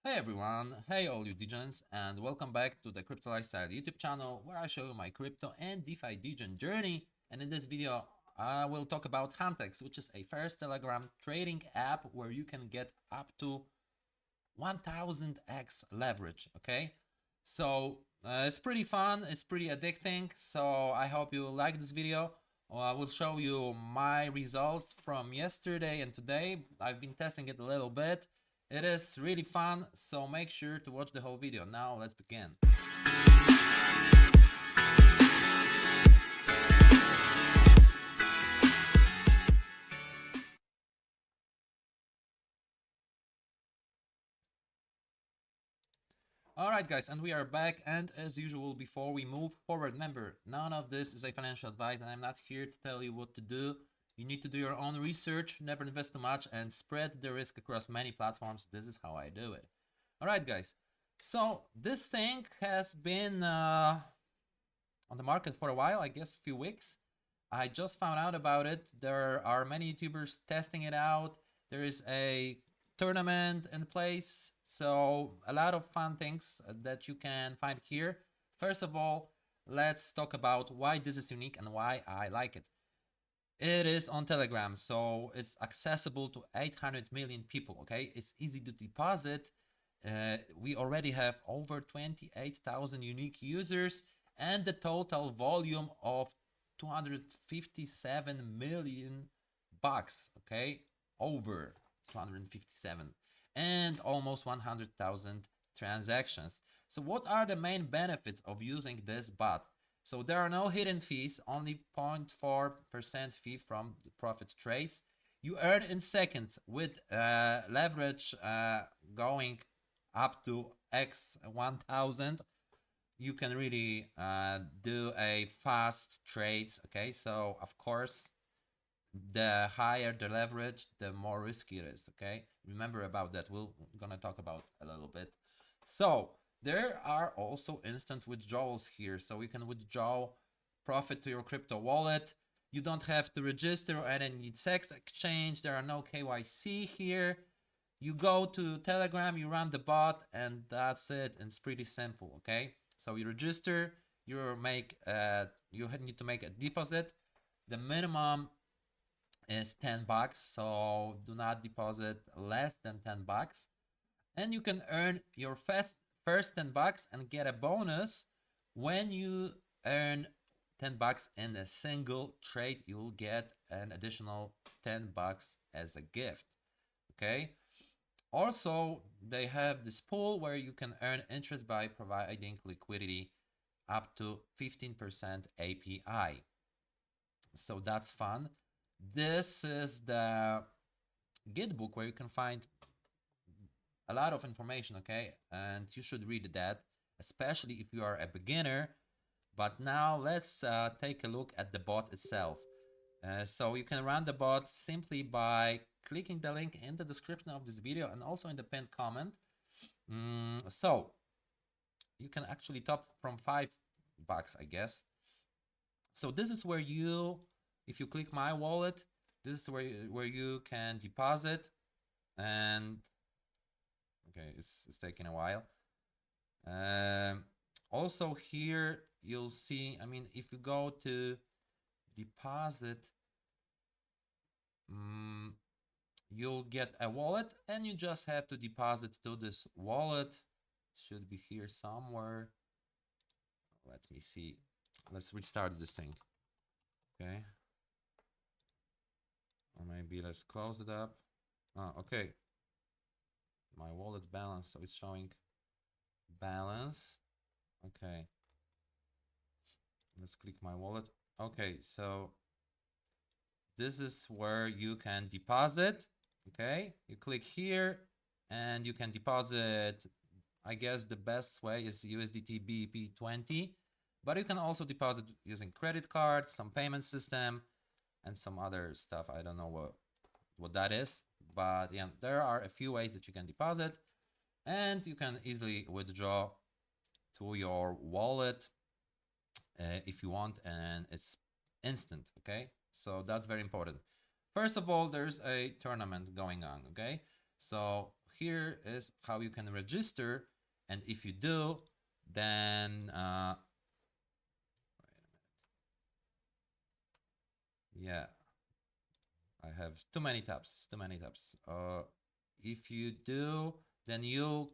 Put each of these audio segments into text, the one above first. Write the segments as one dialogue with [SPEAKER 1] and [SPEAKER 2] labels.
[SPEAKER 1] Hey everyone, hey all you degens, and welcome back to the Crypto Lifestyle YouTube channel where I show you my crypto and DeFi degen journey. And in this video, I will talk about HunteX, which is a first Telegram trading app where you can get up to 1000x leverage. Okay, so it's pretty fun, it's pretty addicting. So I hope you like this video. I will show you my results from yesterday and today. I've been testing it a little bit. It is really fun, so make sure to watch the whole video. Now let's begin. Alright guys, and we are back, and as usual, before we move forward, remember, none of this is a financial advice and I'm not here to tell you what to do. You need to do your own research, never invest too much, and spread the risk across many platforms. This is how I do it. Alright guys, so this thing has been on the market for a while, I guess a few weeks. I just found out about it. There are many YouTubers testing it out. There is a tournament in place. So a lot of fun things that you can find here. First of all, let's talk about why this is unique and why I like it. It is on Telegram, so it's accessible to 800 million people, okay? It's easy to deposit. We already have over 28,000 unique users and the total volume of 257 million bucks, okay? Over 257 and almost 100,000 transactions. So what are the main benefits of using this bot? So there are no hidden fees, only 0.4% fee from the profit trades. You earn in seconds with leverage going up to x1000. You can really do a fast trades. Okay, so of course the higher the leverage, the more risky it is. Okay, remember about that. We're gonna talk about a little bit. So there are also instant withdrawals here, so you can withdraw profit to your crypto wallet. You don't have to register or any sex exchange. There are no KYC here. You go to Telegram, you run the bot, and that's it. And it's pretty simple. Okay, so you register, you need to make a deposit. The minimum is 10 bucks, so do not deposit less than 10 bucks. And you can earn your first 10 bucks and get a bonus when you earn 10 bucks in a single trade. You'll get an additional 10 bucks as a gift. Okay, also they have this pool where you can earn interest by providing liquidity up to 15% API. So that's fun. This is the Git book where you can find a lot of information, okay? And you should read that, especially if you are a beginner. But now let's take a look at the bot itself. So you can run the bot simply by clicking the link in the description of this video and also in the pinned comment. So you can actually top from 5 bucks, I guess. So this is where if you click my wallet, this is where you can deposit. And okay, it's taking a while. Also here you'll see, I mean, if you go to deposit, you'll get a wallet and you just have to deposit to this wallet. It should be here somewhere. Let me see. Let's restart this thing. Okay. Or maybe let's close it up. Okay. My wallet balance, so it's showing balance. Okay. Let's click my wallet. Okay, so this is where you can deposit. Okay, you click here and you can deposit. I guess the best way is USDT BEP20, but you can also deposit using credit card, some payment system, and some other stuff. I don't know what that is, but yeah, there are a few ways that you can deposit, and you can easily withdraw to your wallet if you want, and it's instant. Okay, so that's very important. First of all, there's a tournament going on. Okay, so here is how you can register, and if you do, then yeah, I have too many tabs. If you do, then you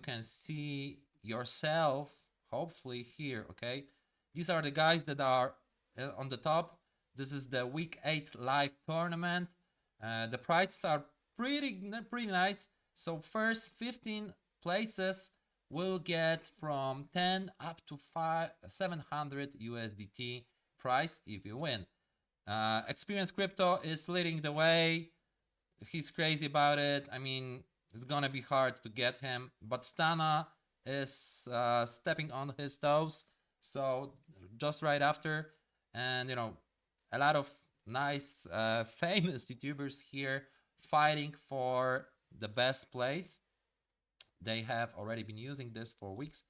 [SPEAKER 1] can see yourself hopefully here. Okay, these are the guys that are on the top. This is the week 8 live tournament. The prizes are pretty nice. So first 15 places will get from 10 up to 700 USDT price if you win. Experience Crypto is leading the way. He's crazy about it. I mean, it's gonna be hard to get him, but Stana is stepping on his toes. So just right after, and you know, a lot of nice famous YouTubers here fighting for the best place. They have already been using this for weeks.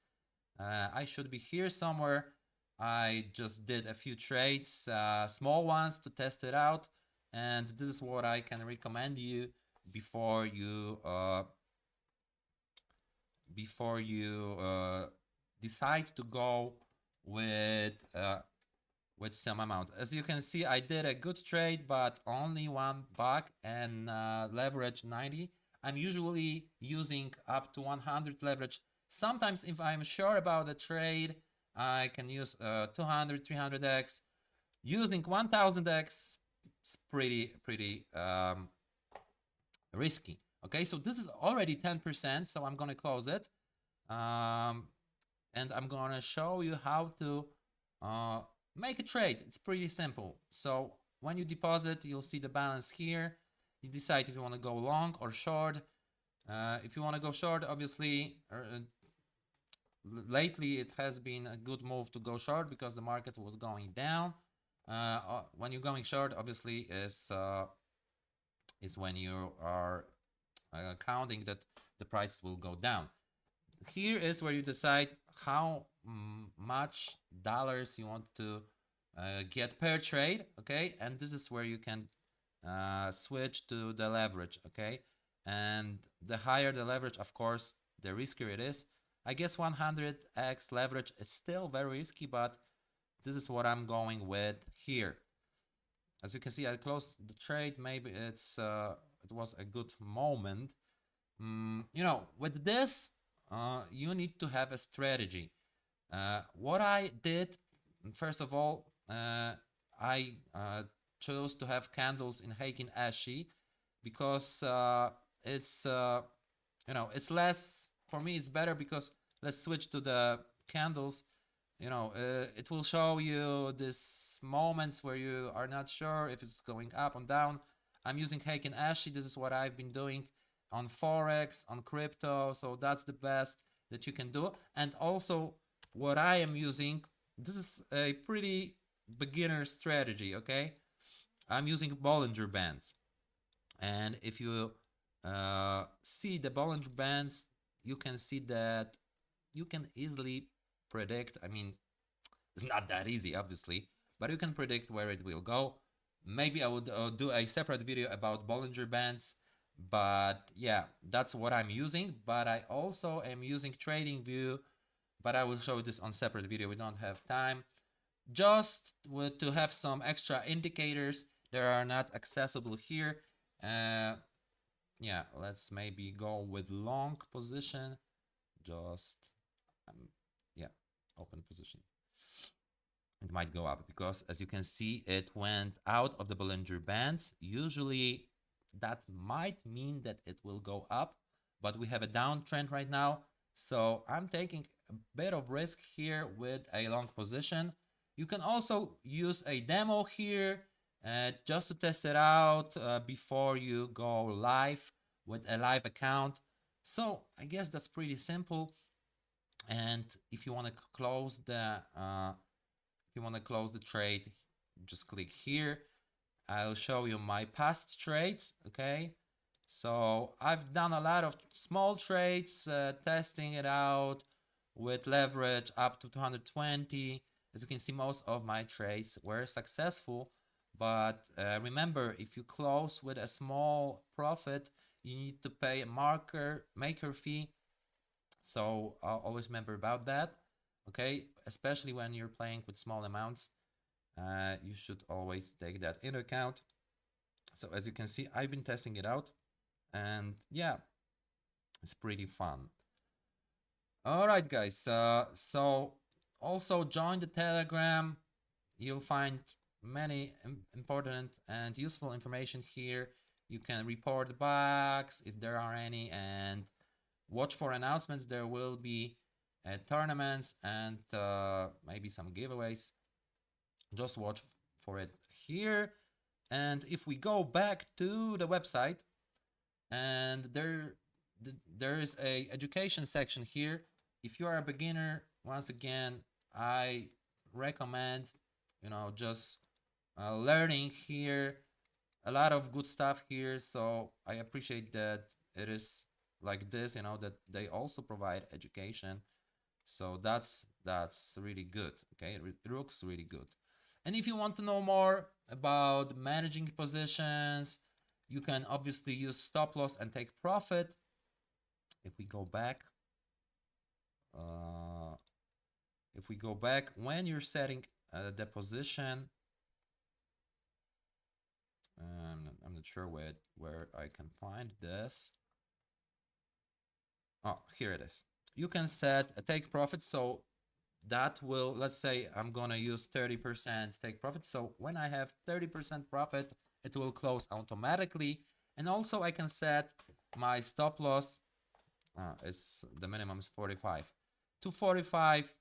[SPEAKER 1] I should be here somewhere. I just did a few trades, small ones to test it out, and this is what I can recommend you before you decide to go with some amount. As you can see, I did a good trade, but only $1 and leverage 90. I'm usually using up to 100 leverage. Sometimes if I'm sure about the trade, I can use 200, 300x. Using 1000x is pretty risky. Okay, so this is already 10%, so I'm gonna close it. And I'm gonna show you how to make a trade. It's pretty simple. So when you deposit, you'll see the balance here. You decide if you want to go long or short. If you want to go short, obviously, lately it has been a good move to go short because the market was going down. When you're going short, obviously, is when you are counting that the prices will go down. Here is where you decide how much dollars you want to get per trade, okay? And this is where you can switch to the leverage, okay? And the higher the leverage, of course, the riskier it is. I guess 100x leverage is still very risky, but this is what I'm going with here. As you can see, I closed the trade. Maybe it was a good moment. You know, with this, you need to have a strategy. What I did, first of all, I chose to have candles in Heikin Ashi because it's you know, it's less, for me it's better because let's switch to the candles. You know, it will show you these moments where you are not sure if it's going up or down. I'm using Heikin Ashi. This is what I've been doing on Forex, on crypto, so that's the best that you can do. And also what I am using, this is a pretty beginner strategy, okay? I'm using Bollinger Bands. And if you see the Bollinger Bands, you can see that you can easily predict. I mean, it's not that easy, obviously, but you can predict where it will go. Maybe I would do a separate video about Bollinger Bands, but yeah, that's what I'm using. But I also am using TradingView, but I will show this on separate video. We don't have time. Just to have some extra indicators that are not accessible here. Yeah, let's maybe go with long position. Just yeah, open position. It might go up because, as you can see, it went out of the Bollinger Bands. Usually that might mean that it will go up, but we have a downtrend right now. So I'm taking a bit of risk here with a long position. You can also use a demo here just to test it out before you go live with a live account. So I guess that's pretty simple. And if you want to close the trade, just click here. I'll show you my past trades, okay? So I've done a lot of small trades, testing it out with leverage up to 220. As you can see, most of my trades were successful. But remember, if you close with a small profit, you need to pay a maker fee. So always remember about that. Okay, especially when you're playing with small amounts, you should always take that into account. So as you can see, I've been testing it out, and yeah, it's pretty fun. All right, guys. So also join the Telegram. You'll find many important and useful information here. You can report bugs if there are any, and watch for announcements. There will be tournaments and maybe some giveaways. Just watch for it here. And if we go back to the website, and there is a education section here. If you are a beginner, once again, I recommend, just learning here. A lot of good stuff here, so I appreciate that it is like this, that they also provide education. So that's really good. Okay, it looks really good. And if you want to know more about managing positions, you can obviously use stop loss and take profit. If we go back, when you're setting the position, I'm not sure where I can find this. Oh, here it is. You can set a take profit. So that will, let's say I'm gonna use 30% take profit. So when I have 30% profit, it will close automatically. And also I can set my stop loss. The minimum is 45 to 45,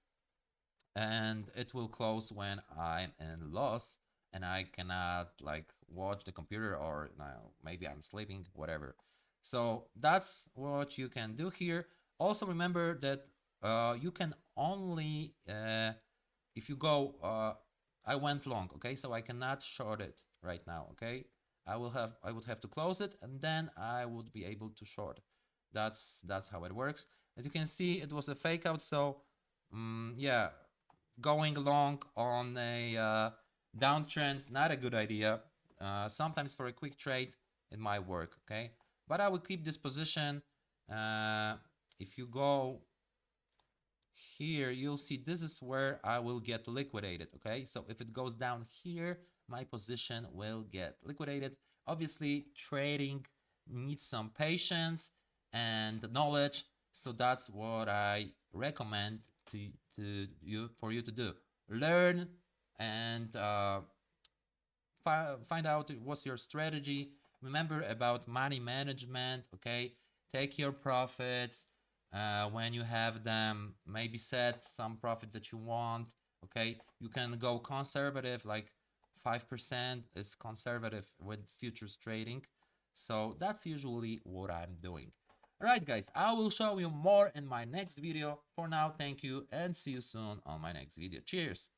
[SPEAKER 1] and it will close when I'm in loss and I cannot like watch the computer, or maybe I'm sleeping, whatever. So that's what you can do here. Also remember that you can only if you go I went long, okay, so I cannot short it right now, okay. I would have to close it, and then I would be able to short. That's how it works. As you can see, it was a fake out, so yeah, going long on a downtrend, not a good idea. Sometimes for a quick trade it might work, okay, but I will keep this position. If you go here, you'll see this is where I will get liquidated, okay. So if it goes down here, my position will get liquidated. Obviously trading needs some patience and knowledge, so that's what I recommend for you to do. Learn and find out what's your strategy. Remember about money management, okay. Take your profits when you have them. Maybe set some profit that you want, okay. You can go conservative, like 5% is conservative with futures trading. So that's usually what I'm doing. Alright guys, I will show you more in my next video. For now, thank you and see you soon on my next video. Cheers!